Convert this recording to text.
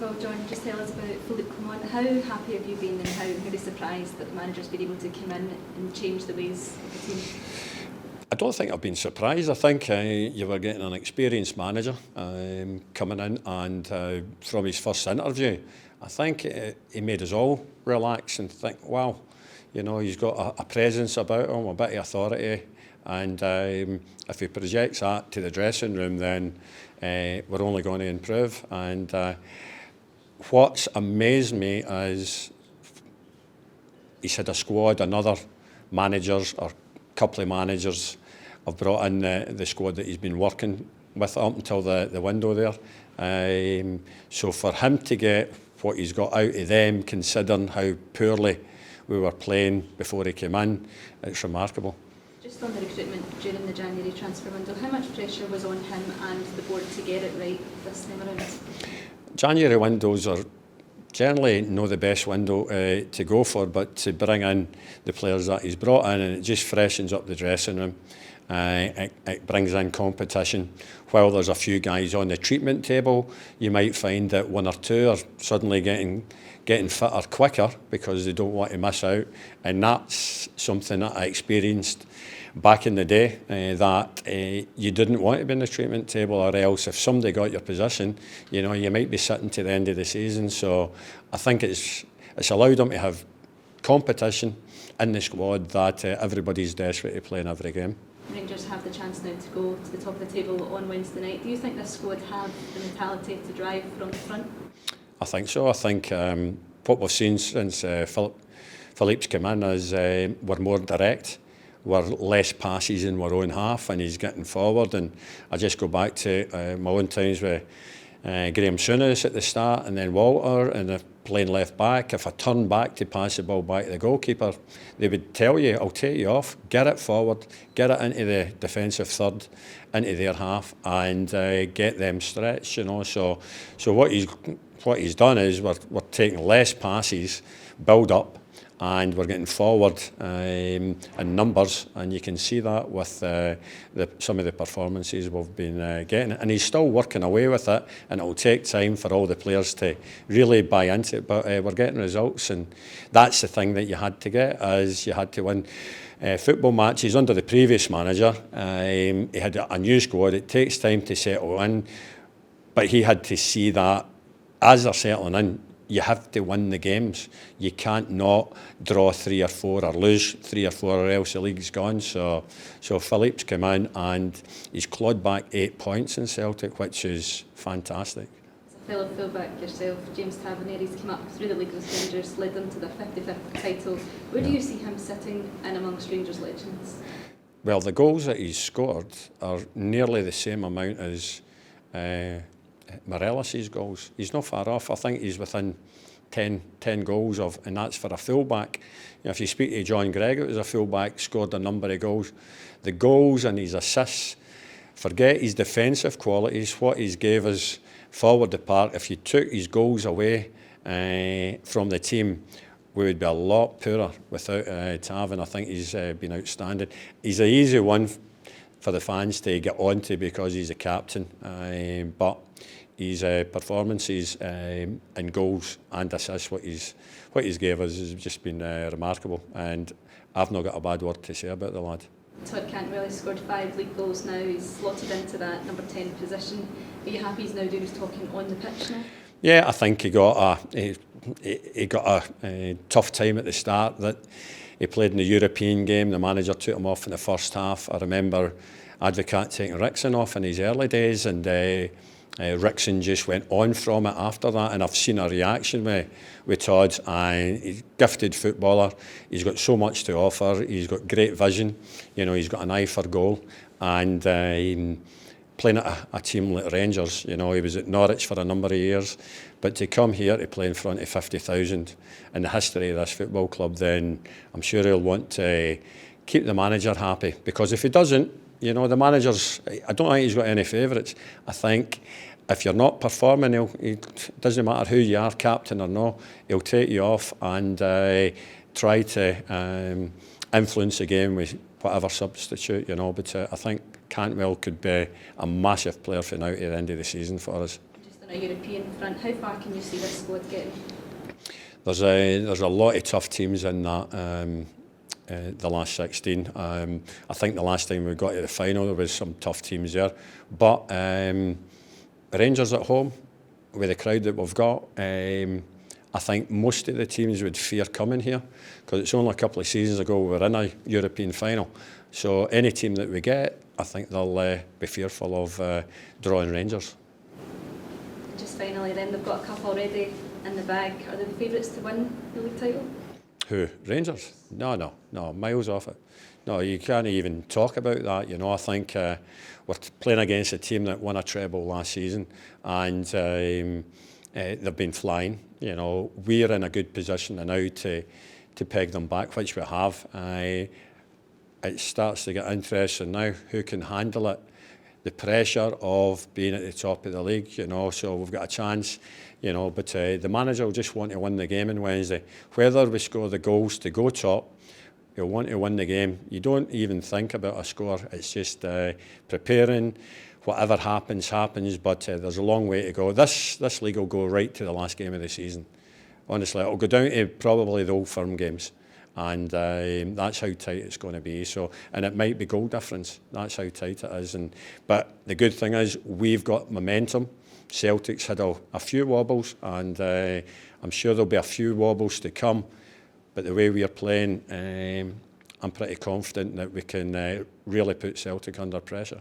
of all, John, just tell us about Philippe Clement. How happy have you been, and how really surprised that the manager's been able to come in and change the ways of the team? I don't think I've been surprised. I think you were getting an experienced manager coming in, and from his first interview, I think he made us all relax and think, wow, you know, he's got a presence about him, a bit of authority, and if he projects that to the dressing room, then we're only going to improve. And what's amazed me is he's had a squad, another managers or couple of managers have brought in the squad that he's been working with up until the window there. So for him to get what he's got out of them, considering how poorly we were playing before he came in, it's remarkable. Just on the recruitment during the January transfer window, how much pressure was on him and the board to get it right this time around? January windows are generally not the best window to go for, but to bring in the players that he's brought in, and it just freshens up the dressing room. It brings in competition. While there's a few guys on the treatment table, you might find that one or two are suddenly getting fitter quicker because they don't want to miss out, and that's something that I experienced back in the day, that you didn't want to be in the treatment table, or else if somebody got your position, you know, you might be sitting to the end of the season. So I think it's allowed them to have competition in the squad that everybody's desperate to play in every game. Rangers have the chance now to go to the top of the table on Wednesday night. Do you think this squad have the mentality to drive from the front? I think so. I think what we've seen since Philippe's come in is we're more direct. We're less passes in our own half, and he's getting forward. And I just go back to my own times with Graham Souness at the start, and then Walter, and playing left back. If I turn back to pass the ball back to the goalkeeper, they would tell you, I'll take you off, get it forward, get it into the defensive third, into their half, and get them stretched, you know. So what he's done is we're taking less passes, build up, and we're getting forward in numbers, and you can see that with some of the performances we've been getting. And he's still working away with it, and it'll take time for all the players to really buy into it, but we're getting results, and that's the thing that you had to get, is you had to win football matches. Under the previous manager, he had a new squad. It takes time to settle in, but he had to see that as they're settling in, you have to win the games. You can't not draw 3 or 4 or lose 3 or 4, or else the league's gone. So Philippe's come in and he's clawed back 8 points in Celtic, which is fantastic. As a fellow fullback yourself, James Tavernier, he's come up through the league with Rangers, led them to their 55th title. Where do you see him sitting in amongst Rangers legends? Well, the goals that he's scored are nearly the same amount as Morelos' goals. He's not far off. I think he's within 10 goals of, and that's for a fullback. You know, if you speak to John Gregg, it was a fullback, scored a number of goals. The goals and his assists, forget his defensive qualities, what he's gave us forward the park. If you took his goals away from the team, we would be a lot poorer without Tav, I think he's been outstanding. He's an easy one for the fans to get onto because he's a captain, but his performances and goals and assists, what he's gave us, has just been remarkable, and I've not got a bad word to say about the lad. Todd Cantwell has scored 5 league goals now. He's slotted into that number 10 position. Are you happy he's now doing his talking on the pitch now? Yeah, I think he got a tough time at the start. That he played in the European game. The manager took him off in the first half. I remember Advocat taking Rickson off in his early days, and Rickson just went on from it after that, and I've seen a reaction with Todd, and he's a gifted footballer. He's got so much to offer. He's got great vision. You know, he's got an eye for goal, and playing at a team like Rangers, you know, he was at Norwich for a number of years, but to come here to play in front of 50,000 in the history of this football club, then I'm sure he'll want to keep the manager happy, because if he doesn't, you know, the manager's, I don't think he's got any favourites. I think if you're not performing, it doesn't matter who you are, captain or no, he'll take you off and try to influence the game with whatever substitute, you know. But I think Cantwell could be a massive player for now to the end of the season for us. Just on a European front. How far can you see this squad getting? There's a lot of tough teams in that. The last 16. I think the last time we got to the final there was some tough teams there, but Rangers at home with the crowd that we've got, I think most of the teams would fear coming here because it's only a couple of seasons ago we were in a European final. So any team that we get, I think they'll be fearful of drawing Rangers. Just finally then, they've got a cup already in the bag. Are they the favourites to win the league title? Who? Rangers? No, miles off it. No, you can't even talk about that. You know, I think we're playing against a team that won a treble last season, and they've been flying. You know, we're in a good position now to peg them back, which we have. It starts to get interesting now. Who can handle it? The pressure of being at the top of the league, you know, so we've got a chance, you know, but the manager will just want to win the game on Wednesday. Whether we score the goals to go top, he'll want to win the game. You don't even think about a score, it's just preparing. Whatever happens, but there's a long way to go. This league will go right to the last game of the season. Honestly, it'll go down to probably the Old Firm games. And that's how tight it's going to be. So, and it might be goal difference. That's how tight it is. But the good thing is we've got momentum. Celtic's had a few wobbles, and I'm sure there'll be a few wobbles to come. But the way we are playing, I'm pretty confident that we can really put Celtic under pressure.